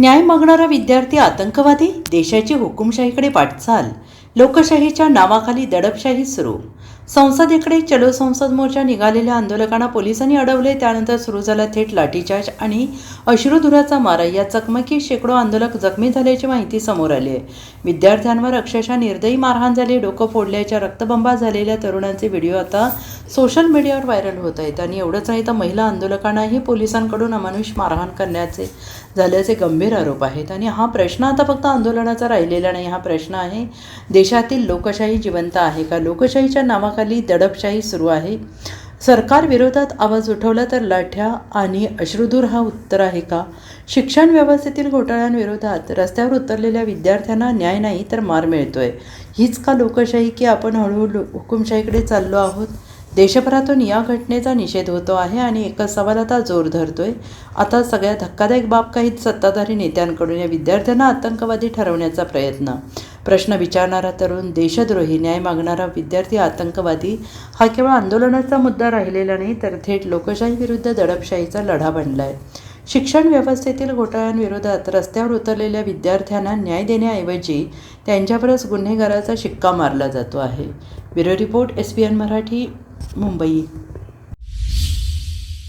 न्याय मागणारा विद्यार्थी आतंकवादी, देशाची हुकुमशाहीकडे वाटचाल, लोकशाहीच्या नावाखाली दडपशाही सुरू. संसदेकडे चलो संसद मोर्चा निघालेल्या आंदोलकांना पोलिसांनी अडवले. त्यानंतर सुरू झाला थेट लाठीचार्ज आणि अश्रुधुराचा मारा. या चकमकीत शेकडो आंदोलक जखमी झाल्याची माहिती समोर आली आहे. विद्यार्थ्यांवर अक्षरशः निर्दयी मारहाण झाली. डोकं फोडल्याच्या, रक्तबंबाळ झालेल्या तरुणांचे व्हिडिओ आता सोशल मीडियावर व्हायरल होत आहेत. आणि एवढंच नाही तर महिला आंदोलकांनाही पोलिसांकडून अमानुष मारहाण करण्याचे झाल्याचे गंभीर आरोप आहेत. आणि हा प्रश्न आता फक्त आंदोलनाचा राहिलेला नाही. हा प्रश्न आहे, देशातील लोकशाही जिवंत आहे का? लोकशाहीच्या नावाखाली दडपशाही सुरू आहे. सरकार विरोधात आवाज उठवला तर लाठ्या आणि अश्रुधूर हा उत्तर आहे का? शिक्षण व्यवस्थेतील घोटाळ्यांविरोधात रस्त्यावर उतरलेल्या विद्यार्थ्यांना न्याय नाही तर मार मिळतोय. हीच का लोकशाही, की आपण हळूहळू हुकुमशाहीकडे चाललो आहोत? देशभरातून या घटनेचा निषेध होतो आहे आणि एकच सवाल आता जोर धरतोय. आता सगळ्यात धक्कादायक बाब काही सत्ताधारी नेत्यांकडून या विद्यार्थ्यांना आतंकवादी ठरवण्याचा प्रयत्न. प्रश्न विचारणारा तरुण देशद्रोही, न्याय मागणारा विद्यार्थी आतंकवादी हा केवळ आंदोलनाचा मुद्दा राहिलेला नाही तर थेट लोकशाही विरुद्ध दडपशाहीचा लढा बनला आहे. शिक्षण व्यवस्थेतील घोटाळ्यांविरोधात रस्त्यावर उतरलेल्या विद्यार्थ्यांना न्याय देण्याऐवजी त्यांच्यावरच गुन्हेगाराचा शिक्का मारला जातो आहे. Bureau report, SBN Marathi, Mumbai.